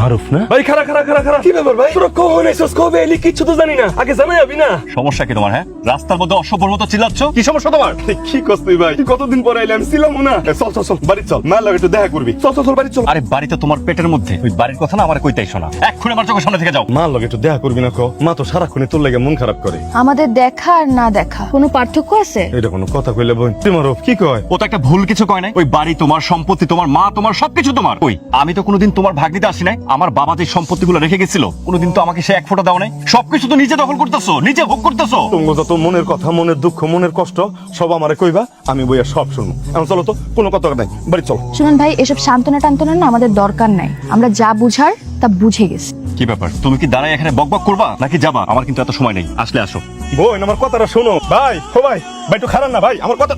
মারুফ না ভাই খারা খারা খারা খারা কি ব্যাপার ভাই তোরা কখন এসেছিস কবে এলি কিচ্ছু তো জানি না আগে জানাই যাবি না সমস্যা কি তোমার? হ্যাঁ, রাস্তার মধ্যে অসভ্যর মতো চিল্লাচ্ছ, কি সমস্যা তোমার? কি করছ তুই ভাই তুই কতদিন পরে আইলি আমি ছিলাম না চল চল চল বাড়ি চল মার লাগে একটু দেখা করবি চল চল চল বাড়ি চল আরে বাড়িতে তোমার পেটের মধ্যে, ওই বাড়ির কথা না আমার কইতেই শোনা, এক্ষুনি আমার চোখের সামনে থেকে যাও। মার লাগে একটু দেখা করবি না কো মা তো সারাক্ষণই তোর লাগে মন খারাপ করে আমাদের দেখা আর না দেখা কোনো পার্থক্য আছে? এটা কোনো কথা কইলে বোন তুই মারুফ কি কয় ও তো একটা ভুল কিছু কয় নাই, ওই বাড়ি তোমার, সম্পত্তি তোমার, মা তোমার, সবকিছু তোমার। ওই আমি তো কোনোদিন তোমার ভাগ দিতে আসি নাই, আমার বাবা যে সম্পত্তিগুলো রেখে গেছিল কোনোদিন তো আমাকে সে এক ফোঁটা দাও নাই, সবকিছু তো নিজে দখল করতেছো, নিজে ভোগ করতেছো। তোমার যত মনের কথা মনের দুঃখ মনের কষ্ট সব আমারে কইবা আমি বইয়া সব শুনবো এখন চলো তো কোনো কথা নাই বাড়ি চল সুমন ভাই এসব সান্ত্বনা টান্তনা না আমাদের দরকার নাই, আমরা যা বুঝার তা বুঝে গেছি। কি ব্যাপার, তুমি কি দাঁড়ায় এখানে বকবক করবা নাকি যাবা? আমার কিন্তু এত সময় নেই, আসলে আসো। বোন আমার কথাটা শোনো ভাই ও ভাই ভাই একটু খারাপ না ভাই আমার কথা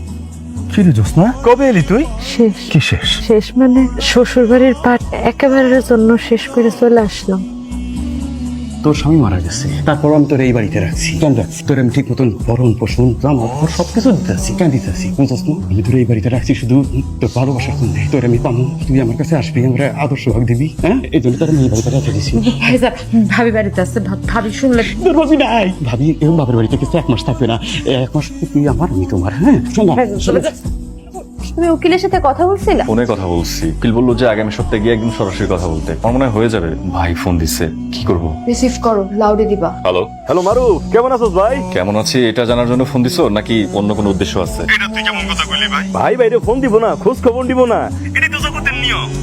কি রে জোসনা কবে এলি তুই শেষ কি শেষ শেষ মানে শ্বশুর বাড়ির পাট একেবারের জন্য শেষ করে চলে আসলাম। তোর স্বামী মারা গেছে, তারপর আমি তোর এই বাড়িতে রাখছি। কেন রাখছি? তোর আমি ঠিক মতন ভরণ পোষণ জামা তোর সবকিছু দিতে আছি। কেন দিতে আছি? আমি তোর এই বাড়িতে রাখছি শুধু তোর ভালোবাসার জন্য। তোর আমি পাবো, তুই আমার কাছে আসবি, আমরা আদর্শ ভাগ দিবি। হ্যাঁ, এই জন্য তোর আমি এই বাড়িতে রেখে দিছি। ভাবি বাড়িতে আছে, ভাবি শুনলে তোর ভাবি নাই, ভাবি এরকম বাপের বাড়িতে কিছু 1 মাস থাকবে না। 1 মাস তুই আমার, আমি তোমার। হ্যাঁ শোনো, তুমি উকিলের সাথে কথা বলছিলা? ফোনে কথা বলছি, উকিল বললো যে আগামী সপ্তাহে গিয়ে একদম সরাসরি কথা বলতে। আমার মনে হয় হয়ে যাবে। ভাই ফোন দিচ্ছে, কি করবো? রিসিভ করো, লাউডে দিবা। হ্যালো, হ্যালো মারু কেমন আছিস ভাই কেমন আছি এটা জানার জন্য ফোন দিছো নাকি অন্য কোনো উদ্দেশ্য আছে? ভাই ভাইরে ফোন দিব না খোঁজ খবর দিব না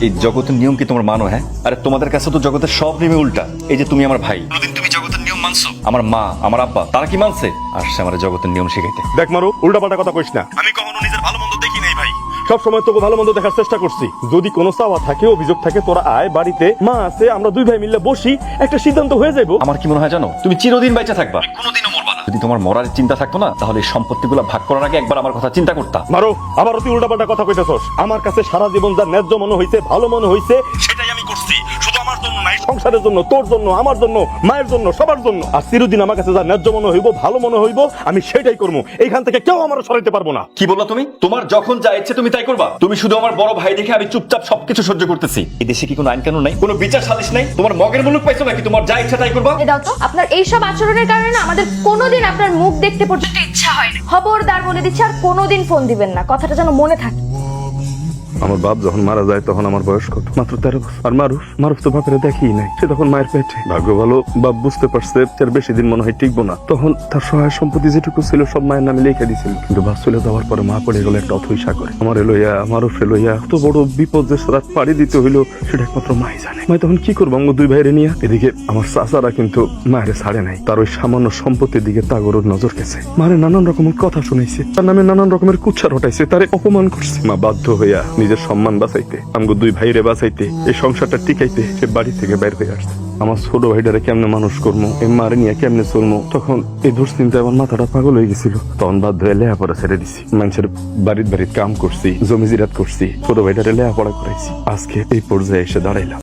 এই জগতের নিয়ম কি তোমার মানো? হ্যাঁ, আরে তোমাদের কাছে তো জগতের সব নিয়মে উল্টা। এই যে তুমি আমার ভাই, কোনদিন তুমি জগতের নিয়ম মানছো? আমার মা আমার আব্বা তারা কি মানছে? আসছে আমার জগতের নিয়ম শিখাইতে। দেখ মারু উল্টা পাল্টা কথা কইস না আমি কখনো নিজের ভালো মন্দ দেখি নাই ভাই সব সময় তোকে ভালো মন্দ দেখার চেষ্টা করছি যদি কোনো চাওয়া থাকে অভিযোগ থাকে তোরা আয় বাড়িতে মা আছে আমরা দুই ভাই মিলে বসি একটা সিদ্ধান্ত হয়ে যাবো আমার কি মনে হয় জানো, তুমি চিরদিন বাইচা থাকবা, কোনোদিনও মরবা না। যদি তোমার মরার চিন্তা থাকতো না তাহলে এই সম্পত্তিগুলো ভাগ করার আগে একবার আমার কথা চিন্তা করতা। মারো আবার তুই উল্টা পাল্টা কথা কইতেছস আমার কাছে সারা জীবন যা ন্যায্য মনে হইছে ভালো মনে হইছে সেটাই আমি করছি শুধু আমার জন্য নাই সংসারের জন্য তোর জন্য আমার জন্য মায়ের জন্য সবার জন্য আর চিরদিন আমার কাছে যা ন্যায্য মনে হইব ভালো মনে হইব আমি সেটাই করবো এইখান থেকে কেউ আমার সরাইতে পারবো না কি বললা তুমি? তোমার যখন যা ইচ্ছে তুমি তাই করবা? তুমি শুধু আমার বড় ভাই দেখে আমি চুপচাপ সবকিছু সহ্য করতেছি। এই দেশে কি কোনো আইন কানুন নাই, কোনো বিচার সালিশ নাই? তোমার মগের মুলুক পাইছো নাকি তোমার যা ইচ্ছা তাই করবা? এ দাও তো, আপনার এইসব আচরণের কারণে না আমাদের কোনোদিন আপনার মুখ দেখতে পর্যন্ত ইচ্ছা হয় না। খবরদার বলে দিচ্ছি আর কোনোদিন ফোন দিবেন না, কথাটা যেন মনে থাকে। আমার বাপ যখন মারা যায় তখন আমার বয়স কত মাত্র 13 বছর আর মারুফ তো বাপের দেখি নাই সে তখন মায়ের পেটে ভাগ্য ভালো বাপ বুঝতে পারছে তার বেশি দিন মনে হয় টিকবো না তখন তার সহায় সম্পত্তি যেটুকু ছিল সব মায়ের নামে লিখে দিয়েছিল কিন্তু বাপ চলে যাওয়ার পরে মা পড়ে গেল একটা অথই সাগরে আমার লইয়া মারুফে লইয়া এত বড় বিপদ যে রাত পাড়ি দিতে হইলো সেটা একমাত্র মাই জানে মাই তখন কি করবো আমার দুই ভাইরে নিয়ে এদিকে আমার চাচারা কিন্তু মায়ের ছাড়ে নাই তার ওই সামান্য সম্পত্তির দিকে তাগরুর নজর গেছে মারে নানান রকমের কথা শুনাইছে তার নামে নানান রকমের কুচ্ছা রটাইছে তারে অপমান করছে মা বাধ্য হইয়া নিজের সম্মান বাঁচাইতে আমগো দুই ভাইরে বাঁচাইতে এই সংসারটা টিকাইতে সে বাড়ি থেকে বাইরে হয়ে আসছে আমার ছোট ভাইটারে কেমনে মানুষ করবো এই মারে নিয়ে কেমনে চলবো তখন এই দুশ্চিন্তা আমার মাথাটা পাগল হয়ে গেছিল তখন বাধ্য হয়ে লেহাপড়া ছেড়ে দিছি মানুষের বাড়ির কাম করছি জমি জিরাত করছি ছোট ভাইটারে লেহাপড়া করাইছি আজকে এই পর্যায়ে এসে দাঁড়াইলাম